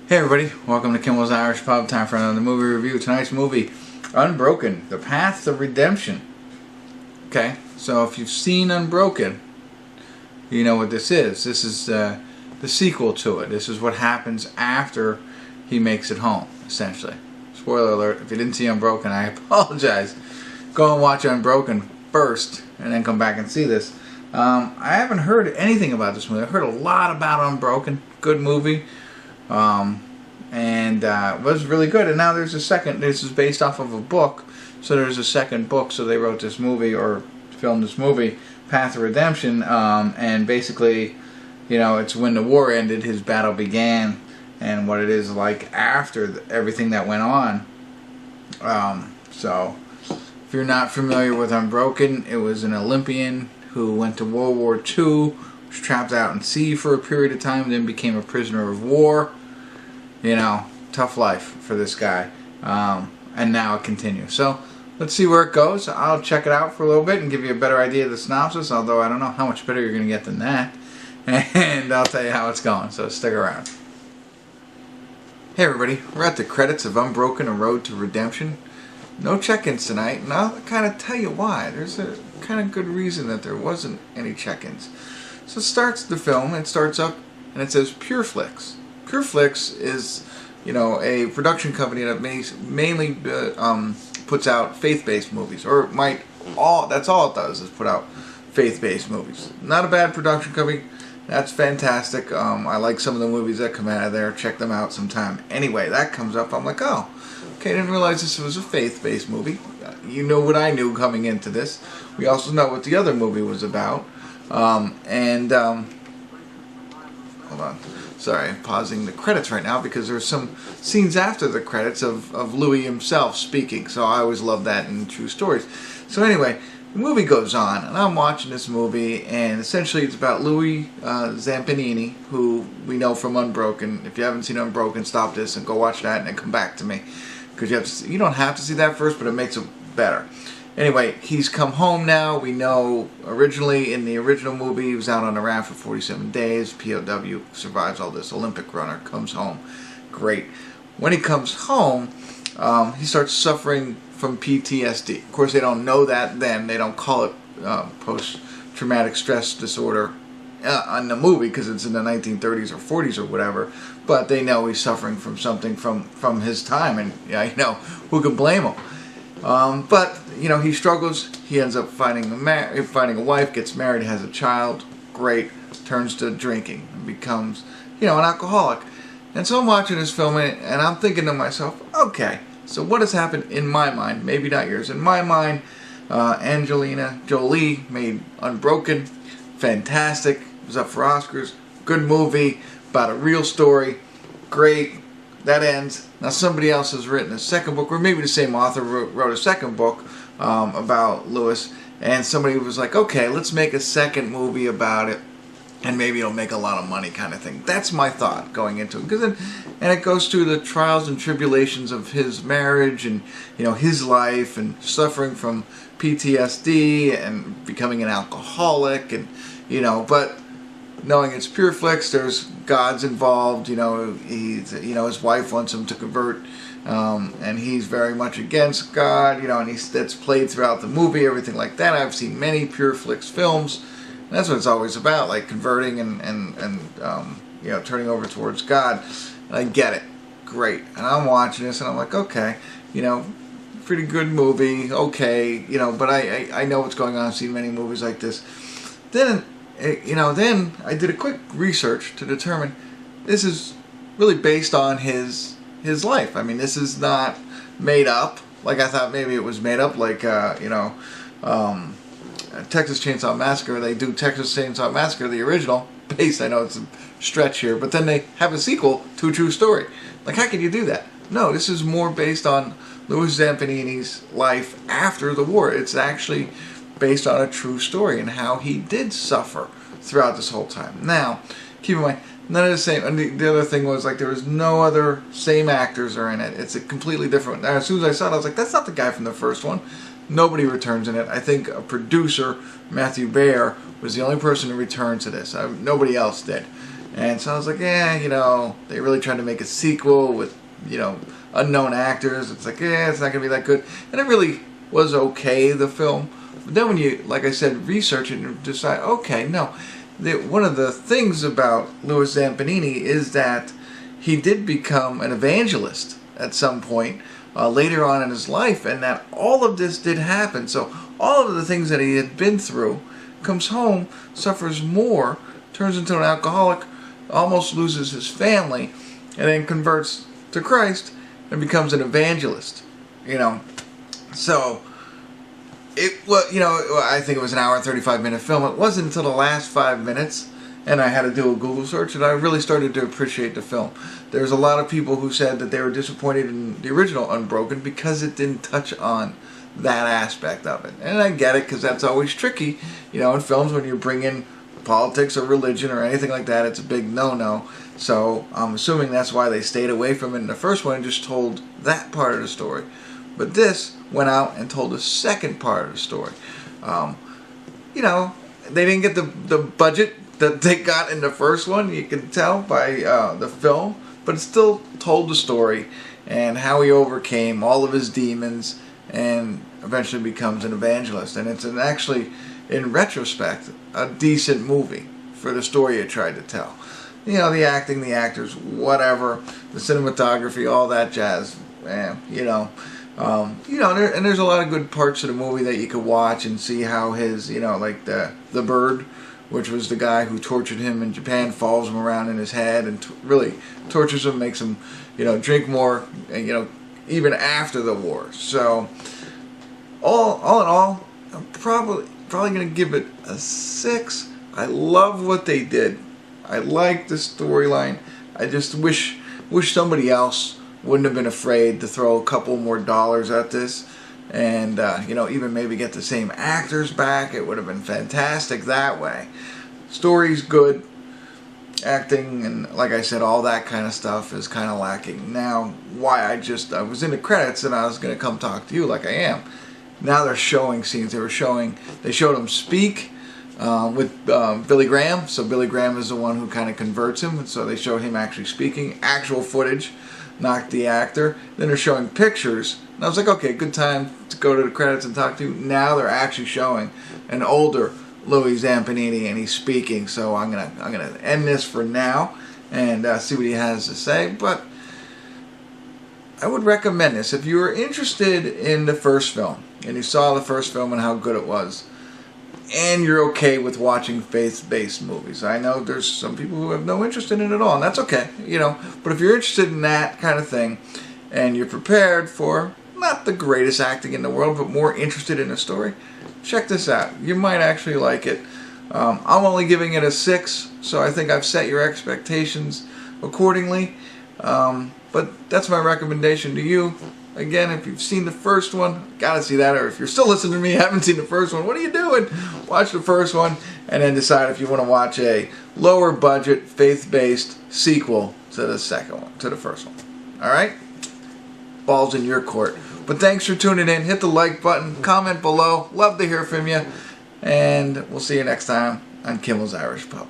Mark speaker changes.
Speaker 1: Hey everybody, welcome to Kimmel's Irish Pub. Time for another movie review. Tonight's movie, Unbroken, The Path to Redemption. Okay, so if you've seen Unbroken, you know what this is. This is the sequel to it. This is what happens after he makes it home, essentially. Spoiler alert, if you didn't see Unbroken, I apologize. Go and watch Unbroken first, and then come back and see this. I haven't heard anything about this movie. I've heard a lot about Unbroken. Good movie. It was really good, and now there's a second. This is based off of a book, so there's a second book. So they wrote this movie, or filmed this movie, Path to Redemption, and basically, you know, it's when the war ended, his battle began, and what it is like after everything that went on. So if you're not familiar with Unbroken, it was an Olympian who went to World War II, was trapped out in sea for a period of time, then became a prisoner of war. You know, tough life for this guy. And now it continues. So, let's see where it goes. I'll check it out for a little bit and give you a better idea of the synopsis, although I don't know how much better you're going to get than that. And I'll tell you how it's going, so stick around. Hey everybody, we're at the credits of Unbroken, A Road to Redemption. No check-ins tonight, and I'll kind of tell you why. There's a kind of good reason that there wasn't any check-ins. So it starts the film, it starts up, and it says Pure Flix. Pure Flix is, you know, a production company that mainly puts out faith-based movies, or that's all it does, is put out faith-based movies. Not a bad production company. That's fantastic. I like some of the movies that come out of there. Check them out sometime. Anyway, that comes up. I'm like, oh, okay, I didn't realize this was a faith-based movie. You know what I knew coming into this. We also know what the other movie was about. Hold on. Sorry, I'm pausing the credits right now because there's some scenes after the credits of Louis himself speaking. So I always love that in true stories. So anyway, the movie goes on, and I'm watching this movie, and essentially it's about Louis Zampanini, who we know from Unbroken. If you haven't seen Unbroken, stop this and go watch that, and then come back to me, because you don't have to see that first, but it makes it better. Anyway, he's come home now. We know originally in the original movie he was out on a raft for 47 days. POW, survives all this. Olympic runner, comes home. Great. When he comes home, he starts suffering from PTSD. Of course, they don't know that then. They don't call it post-traumatic stress disorder on the movie because it's in the 1930s or 40s or whatever. But they know he's suffering from something from his time, and yeah, you know, who can blame him? But, you know, he struggles. He ends up finding a wife, gets married, has a child. Great. Turns to drinking and becomes, you know, an alcoholic. And so I'm watching this film and I'm thinking to myself, okay, so what has happened in my mind? Maybe not yours. In my mind, Angelina Jolie made Unbroken. Fantastic. It was up for Oscars. Good movie. About a real story. Great. That ends. Now somebody else has written a second book, or maybe the same author wrote a second book about Lewis, and somebody was like, okay, let's make a second movie about it, and maybe it'll make a lot of money, kind of thing. That's my thought going into it, and it goes through the trials and tribulations of his marriage, and you know, his life, and suffering from PTSD, and becoming an alcoholic, and you know, but knowing it's Pure Flix, there's God's involved. You know, his wife wants him to convert, and he's very much against God. You know, and that's played throughout the movie, everything like that. I've seen many Pure Flix films, and that's what it's always about, like converting and you know, turning over towards God. And I get it, great. And I'm watching this, and I'm like, okay, you know, pretty good movie, okay, you know, but I know what's going on. I've seen many movies like this. Then I did a quick research to determine this is really based on his life. I mean, this is not made up. Like I thought maybe it was made up, like Texas Chainsaw Massacre. They do Texas Chainsaw Massacre, the original, based. I know it's a stretch here, but then they have a sequel to a true story. Like, how can you do that? No, this is more based on Louis Zampanini's life after the war. It's actually based on a true story and how he did suffer throughout this whole time. Now, keep in mind, none of the same. And the other thing was, like, there was no other same actors are in it. It's a completely different. Now, as soon as I saw it, I was like, that's not the guy from the first one. Nobody returns in it. I think a producer, Matthew Baer, was the only person who returned to this. Nobody else did. And so I was like, yeah, you know, they really tried to make a sequel with, you know, unknown actors. It's like, yeah, it's not going to be that good. And it really was okay, the film. But then when you, like I said, research it and decide, okay, no. One of the things about Louis Zampanini is that he did become an evangelist at some point later on in his life, and that all of this did happen. So all of the things that he had been through, comes home, suffers more, turns into an alcoholic, almost loses his family, and then converts to Christ and becomes an evangelist. You know, so it was, you know, I think it was an hour and 35-minute film. It wasn't until the last 5 minutes, and I had to do a Google search, that I really started to appreciate the film. There's a lot of people who said that they were disappointed in the original Unbroken because it didn't touch on that aspect of it. And I get it, because that's always tricky, you know, in films when you bring in politics or religion or anything like that. It's a big no-no. So I'm assuming that's why they stayed away from it in the first one and just told that part of the story. But this went out and told the second part of the story. You know, they didn't get the budget that they got in the first one, you can tell by the film, but it still told the story and how he overcame all of his demons and eventually becomes an evangelist. And it's actually, in retrospect, a decent movie for the story it tried to tell. You know, the acting, the actors, whatever, the cinematography, all that jazz. You know, and there's a lot of good parts of the movie that you could watch and see how his, you know, like the bird, which was the guy who tortured him in Japan, follows him around in his head and really tortures him, makes him, you know, drink more, and, you know, even after the war. So, all in all, I'm probably going to give it a 6. I love what they did. I like the storyline. I just wish somebody else wouldn't have been afraid to throw a couple more dollars at this, and you know, even maybe get the same actors back. It would have been fantastic that way. Story's good, acting, and like I said, all that kind of stuff is kind of lacking. Now, why I was in the credits and I was going to come talk to you like I am. Now they're showing scenes. They showed him speak with Billy Graham. So Billy Graham is the one who kind of converts him, and so they showed him actually speaking, actual footage, not the actor. Then they're showing pictures, and I was like, okay, good time to go to the credits and talk to you. Now they're actually showing an older Louis Zampanini, and he's speaking. So I'm gonna end this for now and see what he has to say. But I would recommend this if you were interested in the first film and you saw the first film and how good it was, and you're okay with watching faith-based movies. I know there's some people who have no interest in it at all, and that's okay, you know. But if you're interested in that kind of thing, and you're prepared for not the greatest acting in the world, but more interested in a story, check this out. You might actually like it. I'm only giving it a 6, so I think I've set your expectations accordingly. But that's my recommendation to you. Again, if you've seen the first one, gotta see that. Or if you're still listening to me, haven't seen the first one, what are you doing? Watch the first one and then decide if you want to watch a lower budget, faith-based sequel to the second one, to the first one. Alright? Ball's in your court. But thanks for tuning in. Hit the like button, comment below. Love to hear from you. And we'll see you next time on Kimmel's Irish Pub.